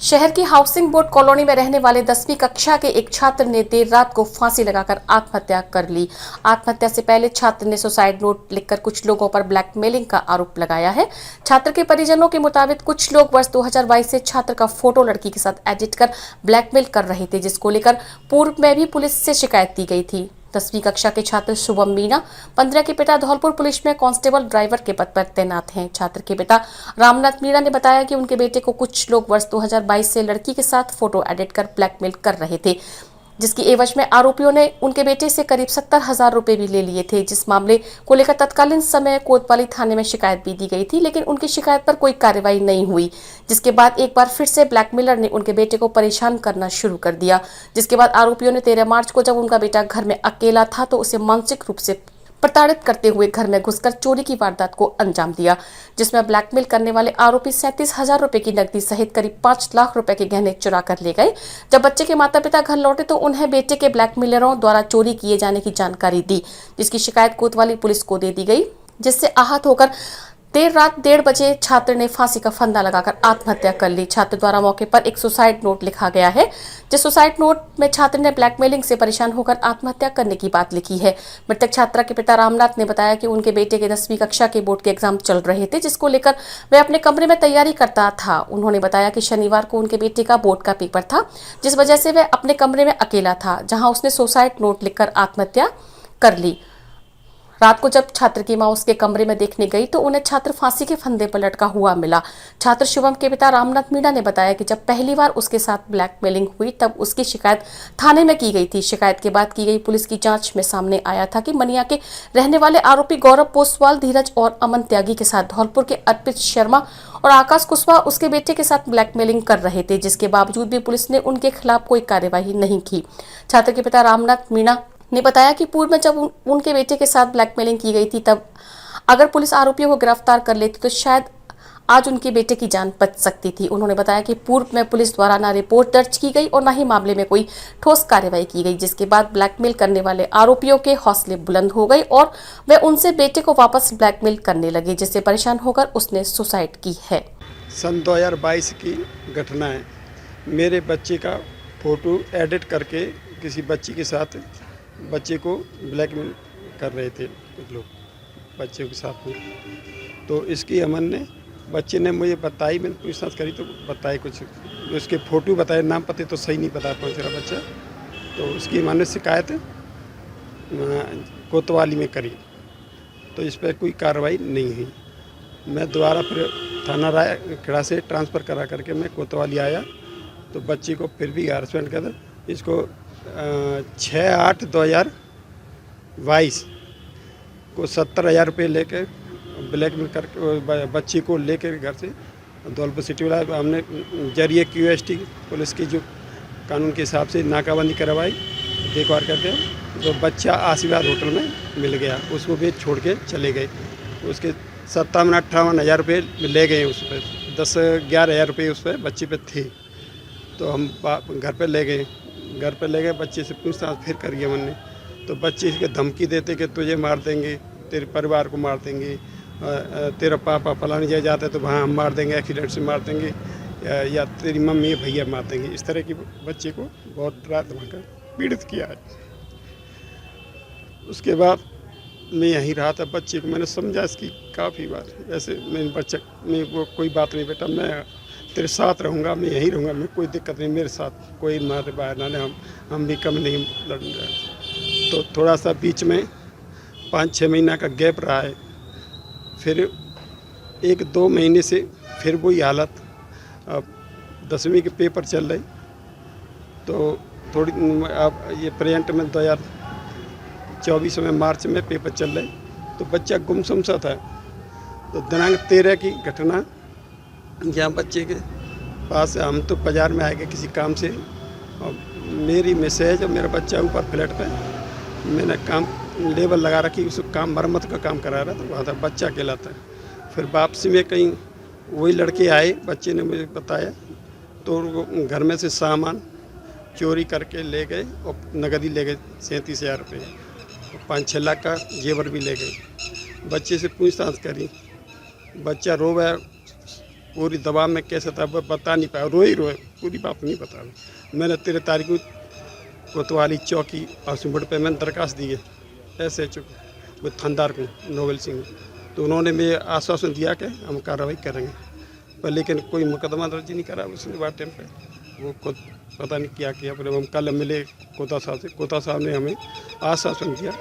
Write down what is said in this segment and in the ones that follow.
शहर की housing board colony में रहने वाले 10वीं कक्षा के एक छात्र ने देर रात को फांसी लगाकर आत्महत्या कर ली। आत्महत्या से पहले छात्र ने सुसाइड नोट लिखकर कुछ लोगों पर ब्लैकमेलिंग का आरोप लगाया है। छात्र के परिजनों के मुताबिक कुछ लोग वर्ष 2022 से छात्र का फोटो लड़की के साथ एडिट कर ब्लैकमेल कर रहे थे, जिसको लेकर पूर्व में भी पुलिस से शिकायत दी गई थी। 10वीं कक्षा के छात्र शुभम मीणा 15 के पिता धौलपुर पुलिस में कांस्टेबल ड्राइवर के पद पर तैनात हैं। छात्र के पिता रामनाथ मीणा ने बताया कि उनके बेटे को कुछ लोग वर्ष 2022 से लड़की के साथ फोटो एडिट कर ब्लैकमेल कर रहे थे, जिसकी एवज में आरोपियों ने उनके बेटे से करीब 70,000 रुपए भी ले लिए थे। जिस मामले को लेकर तत्कालीन समय कोतवाली थाने में शिकायत भी दी गई थी, लेकिन उनकी शिकायत पर कोई कार्रवाई नहीं हुई। जिसके बाद एक बार फिर से ब्लैकमेलर ने उनके बेटे को परेशान करना शुरू कर दिया। जिसके बाद आरोपियों ने 13 मार्च को, जब उनका बेटा घर में अकेला था, तो उसे मानसिक रूप से प्रताड़ित करते हुए घर में घुसकर चोरी की वारदात को अंजाम दिया, जिसमें ब्लैकमेल करने वाले आरोपी 37,000 रुपए की नकदी सहित करीब 5 लाख रुपए के गहने चुरा कर ले गए। जब बच्चे के माता पिता घर लौटे तो उन्हें बेटे के ब्लैकमेलरों द्वारा चोरी किए जाने की जानकारी दी, जिसकी शिकायत कोतवाली पुलिस को दे दी गई, जिससे आहत होकर देर रात 1:30 बजे छात्र ने फांसी का फंदा लगाकर आत्महत्या कर ली। छात्र द्वारा मौके पर एक सुसाइड नोट लिखा गया है, जिस सुसाइड नोट में छात्र ने ब्लैकमेलिंग से परेशान होकर आत्महत्या करने की बात लिखी है। मृतक छात्रा के पिता रामनाथ ने बताया कि उनके बेटे के 10वीं कक्षा के बोर्ड के एग्जाम चल रहे थे, जिसको लेकर वह अपने कमरे में तैयारी करता था। उन्होंने बताया कि शनिवार को उनके बेटे का बोर्ड का पेपर था, जिस वजह से वह अपने कमरे में अकेला था, जहाँ उसने सुसाइड नोट लिखकर आत्महत्या कर ली। रात को जब छात्र की मां उसके कमरे में देखने गई तो उन्हें छात्र फांसी के फंदे पर लटका हुआ मिला। छात्र शुभम के पिता रामनाथ मीणा ने बताया कि जब पहली बार उसके साथ ब्लैकमेलिंग हुई तब उसकी शिकायत थाने में की गई थी। शिकायत के बाद की गई पुलिस की जांच में सामने आया था कि मनिया के रहने वाले आरोपी गौरव पोस्टवाल, धीरज और अमन त्यागी के साथ धौलपुर के अर्पित शर्मा और आकाश कुशवाहा उसके बेटे के साथ ब्लैकमेलिंग कर रहे थे, जिसके बावजूद भी पुलिस ने उनके खिलाफ कोई कार्यवाही नहीं की। छात्र के पिता रामनाथ मीणा ने बताया कि पूर्व में जब उनके बेटे के साथ ब्लैकमेलिंग की गई थी, तब अगर पुलिस आरोपियों को गिरफ्तार कर लेती तो शायद आज उनके बेटे की जान बच सकती थी। उन्होंने बताया कि पूर्व में पुलिस द्वारा न रिपोर्ट दर्ज की गई और न ही मामले में कोई ठोस कार्रवाई की गई, जिसके बाद ब्लैकमेल करने वाले आरोपियों के हौसले बुलंद हो गए और वे उनसे बेटे को वापस ब्लैकमेल करने लगे, जिससे परेशान होकर उसने सुसाइड की है। सन 2022 की घटना है। मेरे बच्चे का फोटो एडिट करके किसी बच्ची के साथ बच्चे को ब्लैकमेल कर रहे थे लोग बच्चे के साथ में। तो इसकी अमन ने बच्चे ने मुझे बताई, मैंने पूछताछ करी तो बताए कुछ उसके फ़ोटो बताए, नाम पते तो सही नहीं बता पाया मेरा बच्चा। तो उसकी मैंने शिकायत कोतवाली में करी तो इस पर कोई कार्रवाई नहीं हुई। मैं दोबारा फिर थाना रायखेड़ा से ट्रांसफ़र करा करके मैं कोतवाली आया तो बच्चे को फिर भी हरासमेंट कर इसको 6/8/2022 को 70,000 रुपये लेकर ब्लैकमेल करके बच्ची को लेकर घर से धौलपुर सिटी वाला हमने जरिए QST पुलिस की जो कानून के हिसाब से नाकाबंदी करवाई, देखभाल करके तो बच्चा आशीर्वाद होटल में मिल गया। उसको भी छोड़ के चले गए। उसके 57-58 रुपये ले गए। उस पर 10-11 रुपये उस पर बच्चे पे थे। तो हम घर पे ले गए। बच्चे से पूछताछ फिर करिए हमने तो बच्चे के धमकी देते कि तुझे मार देंगे, तेरे परिवार को मार देंगे, तेरा पापा फलानी जगह जाता है तो वहाँ हम मार देंगे, एक्सीडेंट से मार देंगे, या तेरी मम्मी भैया मार देंगे। इस तरह की बच्चे को बहुत रात धमका पीड़ित किया है। उसके बाद मैं यहीं रहा था। बच्चे को मैंने समझा इसकी काफ़ी बार, ऐसे मेरे बच्चे में वो कोई बात नहीं बेटा, मैं तेरे साथ रहूँगा, मैं यहीं रहूँगा, मैं कोई दिक्कत नहीं, मेरे साथ कोई मारे बाहर ना हम भी कम नहीं लड़ रहे। तो थोड़ा सा बीच में 5-6 महीना का गैप रहा है। फिर 1-2 महीने से फिर वही हालत। अब 10वीं के पेपर चल रहे तो थोड़ी अब ये प्रेजेंट में 2024 में मार्च में पेपर चल रहे तो बच्चा गुमसुम सा था। तो दिनांक 13 की घटना, जहाँ बच्चे के पास हम तो बाज़ार में आए गए किसी काम से और मेरी मैसेज और मेरा बच्चा ऊपर फ्लैट पे मैंने काम लेबर लगा रखी, उस काम मरम्मत का काम करा रहा था, वहाँ था बच्चा अकेला था। फिर वापसी में कहीं वही लड़के आए, बच्चे ने मुझे बताया तो घर में से सामान चोरी करके ले गए और नगदी ले गए 37,000 रुपये, 5-6 लाख का जेवर भी ले गए। बच्चे से पूछताछ करी, बच्चा रोवा पूरी दबाव में कैसे था वो बता नहीं पाया, रोए रोए, पूरी बात नहीं बता। मैंने 13 तारीख को कोतवाली चौकी और सिमट पे मैंने दरखास्त दी है SHO वो थानेदार को नोबेल सिंह, तो उन्होंने मुझे आश्वासन दिया कि हम कार्रवाई करेंगे, पर लेकिन कोई मुकदमा दर्ज नहीं करा उसने बात टाइम पे। वो खुद पता नहीं क्या किया, पर हम कल मिले कोता साहब से, कोता साहब ने हमें आश्वासन दिया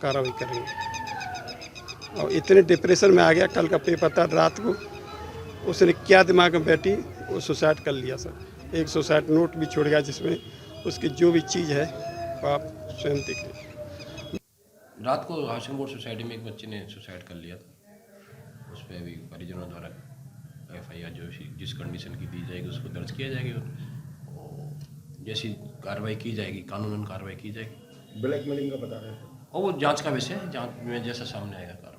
कार्रवाई करेंगे। और इतने डिप्रेशन में आ गया, कल का पेपर था रात को, उसने क्या दिमाग में बैठी वो सुसाइड कर लिया सर। एक सुसाइड नोट भी छोड़ गया जिसमें उसकी जो भी चीज़ है वो आप स्वयं देख लीजिए। रात को हाशिम बोर्ड सोसाइटी में एक बच्चे ने सुसाइड कर लिया था। उस पर अभी परिजनों द्वारा FIR जो जिस कंडीशन की दी जाएगी उसको दर्ज किया जाएगा और जैसी कार्रवाई की जाएगी, कानूनन कार्रवाई की जाएगी। ब्लैकमेलिंग का बता रहे हैं। और वो जांच का विषय है, जांच में जैसा सामने आएगा कार्रवाई।